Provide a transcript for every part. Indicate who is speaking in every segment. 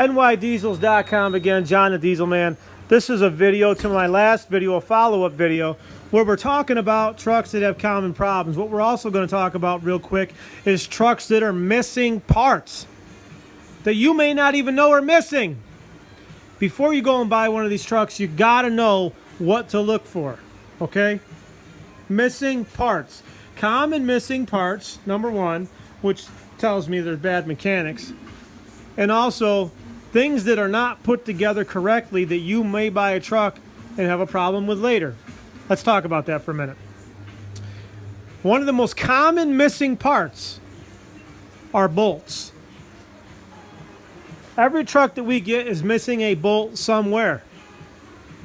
Speaker 1: nydiesels.com again, John the Diesel Man. This is a video to my last video, a follow-up video, where we're talking about trucks that have common problems. What we're also going to talk about real quick is trucks that are missing parts that you may not even know are missing. Before you go and buy one of these trucks, you got to know what to look for, okay? Missing parts. Common missing parts, number one, which tells me there's bad mechanics. And also, things that are not put together correctly that you may buy a truck and have a problem with later. Let's talk about that for a minute. One of the most common missing parts are bolts. Every truck that we get is missing a bolt somewhere.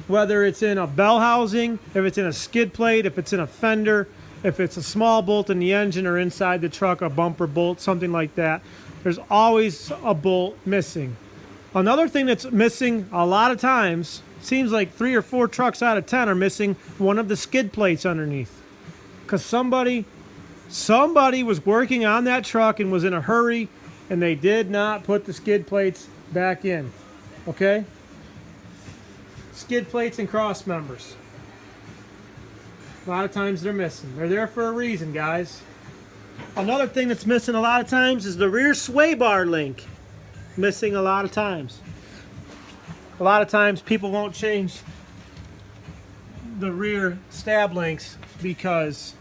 Speaker 1: Whether it's in a bell housing, if it's in a skid plate, if it's in a fender, if it's a small bolt in the engine or inside the truck, a bumper bolt, something like that. There's always a bolt missing. Another thing that's missing a lot of times, seems like 3 or 4 trucks out of 10 are missing one of the skid plates underneath. Because somebody was working on that truck and was in a hurry, and they did not put the skid plates back in. Okay? Skid plates and cross members. A lot of times they're missing. They're there for a reason, guys. Another thing that's missing a lot of times is the rear sway bar link. Missing a lot of times. A lot of times people won't change the rear stab links because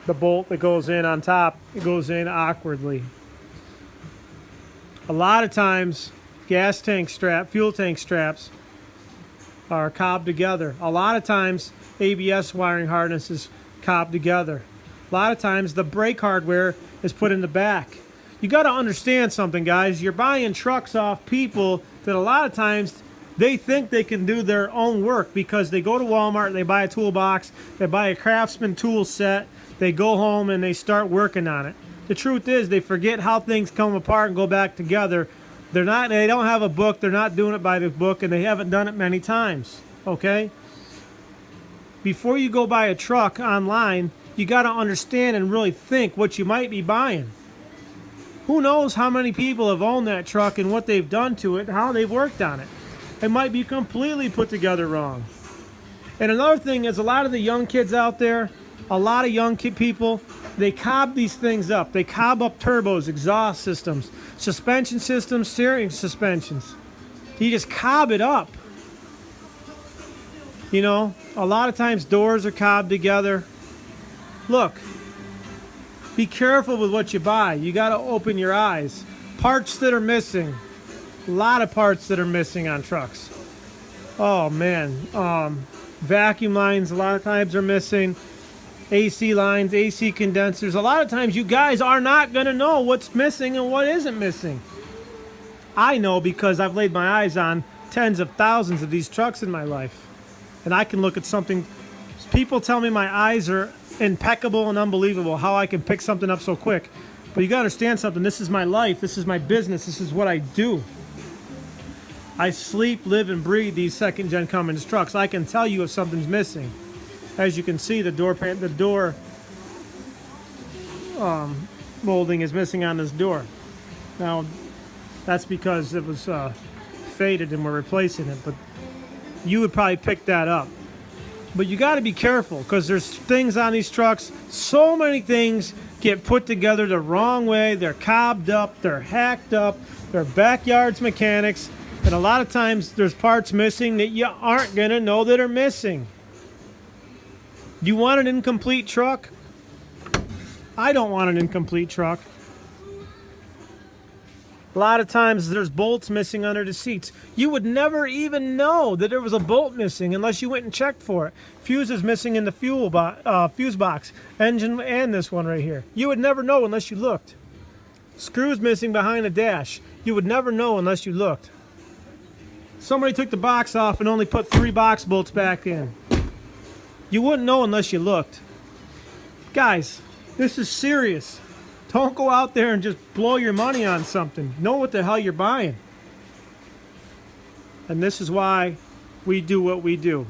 Speaker 1: the bolt that goes in on top, it goes in awkwardly. A lot of times gas tank strap, fuel tank straps are cobbed together. A lot of times ABS wiring harness is cobbed together. A lot of times the brake hardware is put in the back. You got to understand something, guys. You're buying trucks off people that a lot of times they think they can do their own work because they go to Walmart, they buy a toolbox, they buy a Craftsman tool set, they go home and they start working on it. The truth is they forget how things come apart and go back together. They don't have a book, they're not doing it by the book, and they haven't done it many times, okay? Before you go buy a truck online, you got to understand and really think what you might be buying. Who knows how many people have owned that truck and what they've done to it and how they've worked on it. It might be completely put together wrong. And another thing is a lot of the young kids out there, a lot of young people, they cob these things up. They cob up turbos, exhaust systems, suspension systems, steering suspensions. You just cob it up. You know, a lot of times doors are cobbed together. Look, be careful with what you buy. You got to open your eyes. Parts that are missing. A lot of parts that are missing on trucks. Oh, man. Vacuum lines a lot of times are missing. AC lines, AC condensers. A lot of times you guys are not going to know what's missing and what isn't missing. I know because I've laid my eyes on tens of thousands of these trucks in my life. And I can look at something. People tell me my eyes are impeccable and unbelievable how I can pick something up so quick. But you got to understand something. This is my life. This is my business. This is what I do. I sleep, live, and breathe these second-gen Cummins trucks. I can tell you if something's missing. As you can see, the door molding is missing on this door. Now, that's because it was faded and we're replacing it. But you would probably pick that up. But you got to be careful because there's things on these trucks. So many things get put together the wrong way. They're cobbed up. They're hacked up. They're backyards mechanics. And a lot of times there's parts missing that you aren't going to know that are missing. You want an incomplete truck? I don't want an incomplete truck. A lot of times there's bolts missing under the seats. You would never even know that there was a bolt missing unless you went and checked for it. Fuse is missing in the fuse box, engine, and this one right here. You would never know unless you looked. Screws missing behind the dash. You would never know unless you looked. Somebody took the box off and only put 3 box bolts back in. You wouldn't know unless you looked. Guys, this is serious. Don't go out there and just blow your money on something. Know what the hell you're buying. And this is why we do what we do.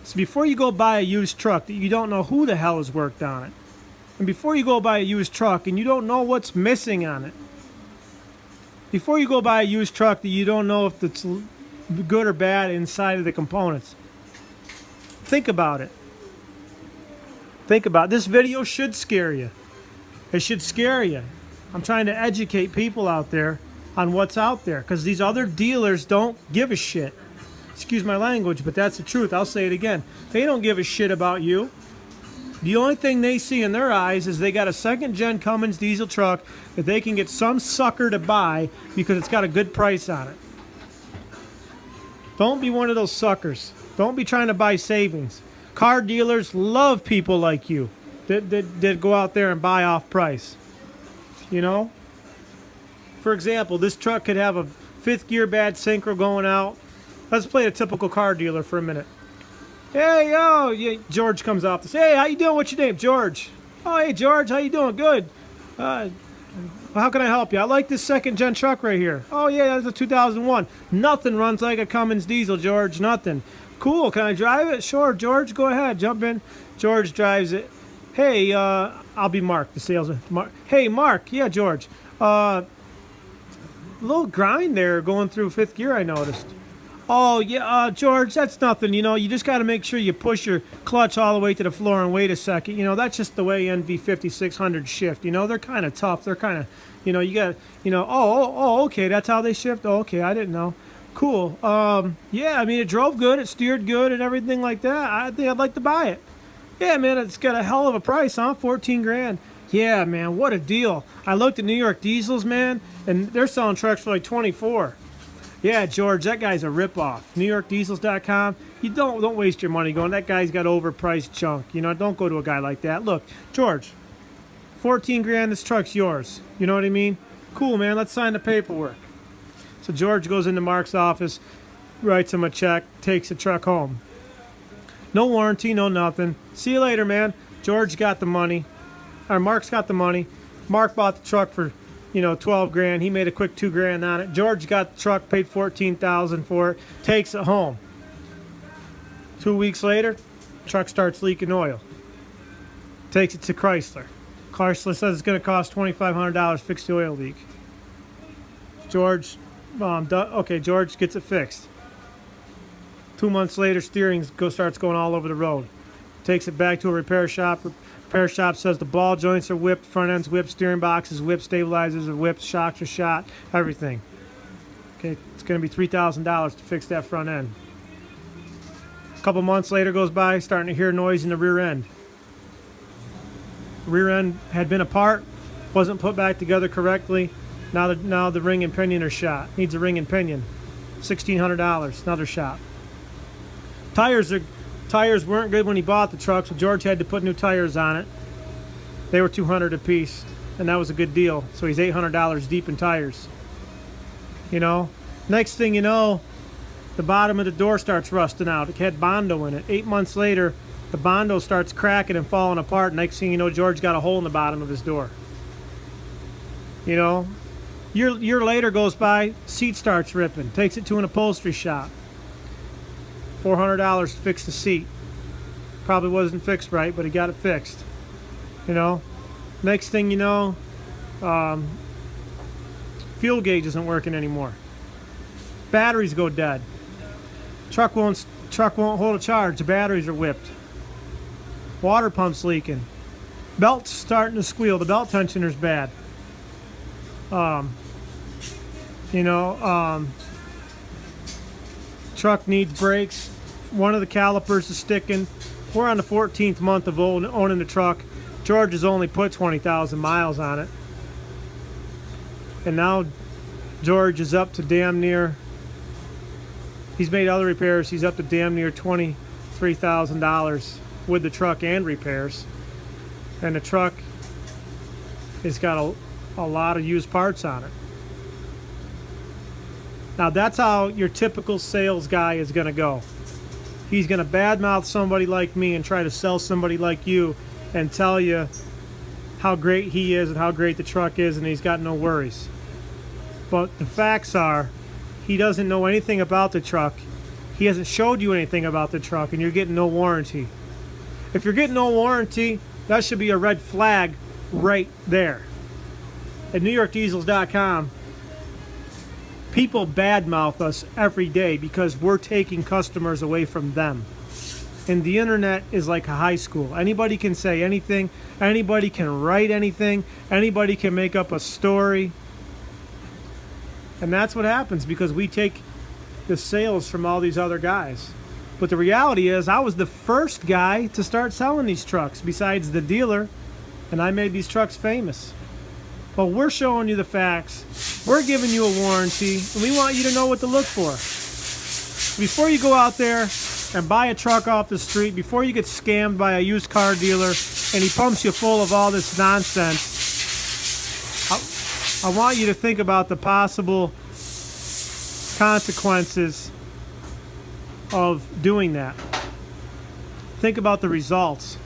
Speaker 1: So before you go buy a used truck that you don't know who the hell has worked on it, and before you go buy a used truck and you don't know what's missing on it, Before you go buy a used truck that you don't know if it's good or bad inside of the components, think about it. Think about it. This video should scare you. It should scare you. I'm trying to educate people out there on what's out there, because these other dealers don't give a shit. Excuse my language, but that's the truth. I'll say it again. They don't give a shit about you. The only thing they see in their eyes is they got a second-gen Cummins diesel truck that they can get some sucker to buy because it's got a good price on it. Don't be one of those suckers. Don't be trying to buy savings. Car dealers love people like you that go out there and buy off price. You know? For example, this truck could have a fifth gear bad synchro going out. Let's play a typical car dealer for a minute. Hey, yo, yeah, George comes off the say, hey, how you doing? What's your name? George. Oh, hey, George, how you doing? Good. How can I help you? I like this second-gen truck right here. Oh, yeah, that's a 2001. Nothing runs like a Cummins Diesel, George. Nothing. Cool. Can I drive it? Sure, George. Go ahead. Jump in. George drives it. Hey, I'll be Mark, the salesman. Hey, Mark. Yeah, George. A little grind there going through fifth gear, I noticed. Oh, yeah, George, that's nothing. You know, you just got to make sure you push your clutch all the way to the floor and wait a second. You know, that's just the way NV5600 shift. You know, they're kind of tough. They're kind of, you know, you got, you know, okay, that's how they shift. Oh, okay, I didn't know. Cool. Yeah, I mean, it drove good. It steered good and everything like that. I think I'd like to buy it. Yeah, man, it's got a hell of a price, huh? 14 grand. Yeah, man, what a deal. I looked at New York Diesels, man, and they're selling trucks for like 24. Yeah, George, that guy's a ripoff. NewYorkDiesels.com. You don't waste your money going, that guy's got overpriced junk. You know, don't go to a guy like that. Look, George, 14 grand, this truck's yours. You know what I mean? Cool, man, let's sign the paperwork. So George goes into Mark's office, writes him a check, takes the truck home. No warranty, no nothing. See you later, man. George got the money. Or Mark's got the money. Mark bought the truck for, you know, 12 grand. He made a quick 2 grand on it. George got the truck, paid 14,000 for it, takes it home. 2 weeks later, truck starts leaking oil. Takes it to Chrysler. Chrysler says it's going to cost $2,500 to fix the oil leak. George gets it fixed. 2 months later, steering starts going all over the road. Takes it back to a repair shop. Repair shop says the ball joints are whipped, front end's whipped, steering box is whipped, stabilizers are whipped, shocks are shot, everything. Okay, it's going to be $3,000 to fix that front end. A couple months later goes by, starting to hear noise in the rear end. The rear end had been apart, wasn't put back together correctly. Now the ring and pinion are shot. Needs a ring and pinion. $1,600, another shot. Tires weren't good when he bought the truck, so George had to put new tires on it. They were $200 a piece, and that was a good deal. So he's $800 deep in tires. You know, next thing you know, the bottom of the door starts rusting out. It had Bondo in it. 8 months later, the Bondo starts cracking and falling apart. Next thing you know, George got a hole in the bottom of his door. You know, year later goes by, seat starts ripping. Takes it to an upholstery shop. $400 to fix the seat. Probably wasn't fixed right, but he got it fixed. You know, next thing you know, fuel gauge isn't working anymore. Batteries go dead. Truck won't hold a charge. The batteries are whipped. Water pump's leaking. Belt's starting to squeal. The belt tensioner's bad. Truck needs brakes. One of the calipers is sticking. We're on the 14th month of owning the truck. George has only put 20,000 miles on it. And now George is up to damn near, he's made other repairs. He's up to damn near $23,000 with the truck and repairs. And the truck has got a lot of used parts on it. Now that's how your typical sales guy is going to go. He's going to badmouth somebody like me and try to sell somebody like you and tell you how great he is and how great the truck is, and he's got no worries. But the facts are, he doesn't know anything about the truck. He hasn't showed you anything about the truck, and you're getting no warranty. If you're getting no warranty, that should be a red flag right there. At NewYorkDiesels.com, People badmouth us every day because we're taking customers away from them. And the internet is like a high school. Anybody can say anything. Anybody can write anything. Anybody can make up a story. And that's what happens because we take the sales from all these other guys. But the reality is I was the first guy to start selling these trucks besides the dealer, and I made these trucks famous. Well, we're showing you the facts. We're giving you a warranty, and we want you to know what to look for. Before you go out there and buy a truck off the street, before you get scammed by a used car dealer and he pumps you full of all this nonsense, I want you to think about the possible consequences of doing that. Think about the results.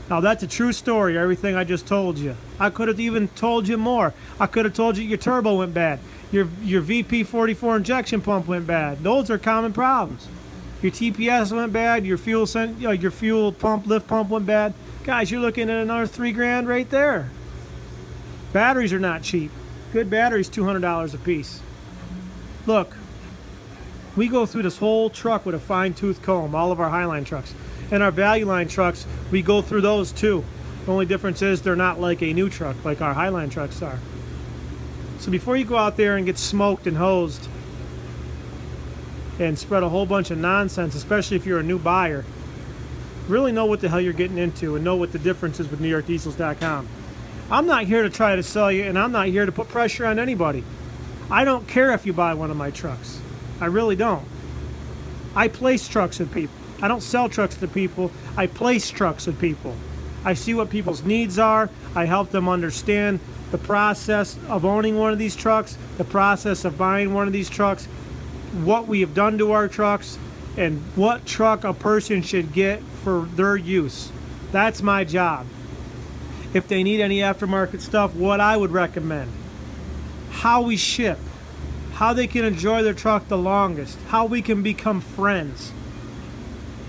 Speaker 1: Now that's a true story, everything I just told you. I could have even told you more. I could have told you your turbo went bad. Your VP44 injection pump went bad. Those are common problems. Your TPS went bad. Your fuel pump, lift pump went bad. Guys, you're looking at another $3,000 right there. Batteries are not cheap. Good batteries, $200 a piece. Look, we go through this whole truck with a fine-tooth comb, all of our Highline trucks. And our Value Line trucks, we go through those too. The only difference is they're not like a new truck, like our Highline trucks are. So before you go out there and get smoked and hosed and spread a whole bunch of nonsense, especially if you're a new buyer, really know what the hell you're getting into and know what the difference is with NewYorkDiesels.com. I'm not here to try to sell you, and I'm not here to put pressure on anybody. I don't care if you buy one of my trucks. I really don't. I place trucks with people. I don't sell trucks to people. I place trucks with people. I see what people's needs are. I help them understand the process of owning one of these trucks, the process of buying one of these trucks, what we have done to our trucks, and what truck a person should get for their use. That's my job. If they need any aftermarket stuff, what I would recommend, how we ship, how they can enjoy their truck the longest, how we can become friends.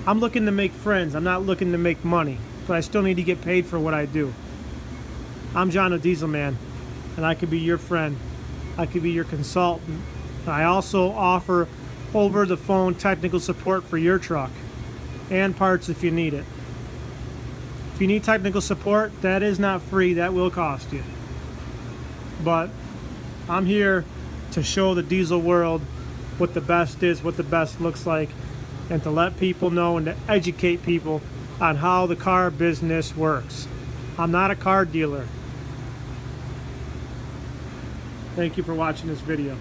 Speaker 1: I'm looking to make friends. I'm not looking to make money, but I still need to get paid for what I do. I'm John the Diesel Man, and I could be your friend. I could be your consultant. I also offer over-the-phone technical support for your truck and parts if you need it. If you need technical support, that is not free. That will cost you. But I'm here to show the diesel world what the best is, what the best looks like, and to let people know and to educate people on how the car business works. I'm not a car dealer. Thank you for watching this video.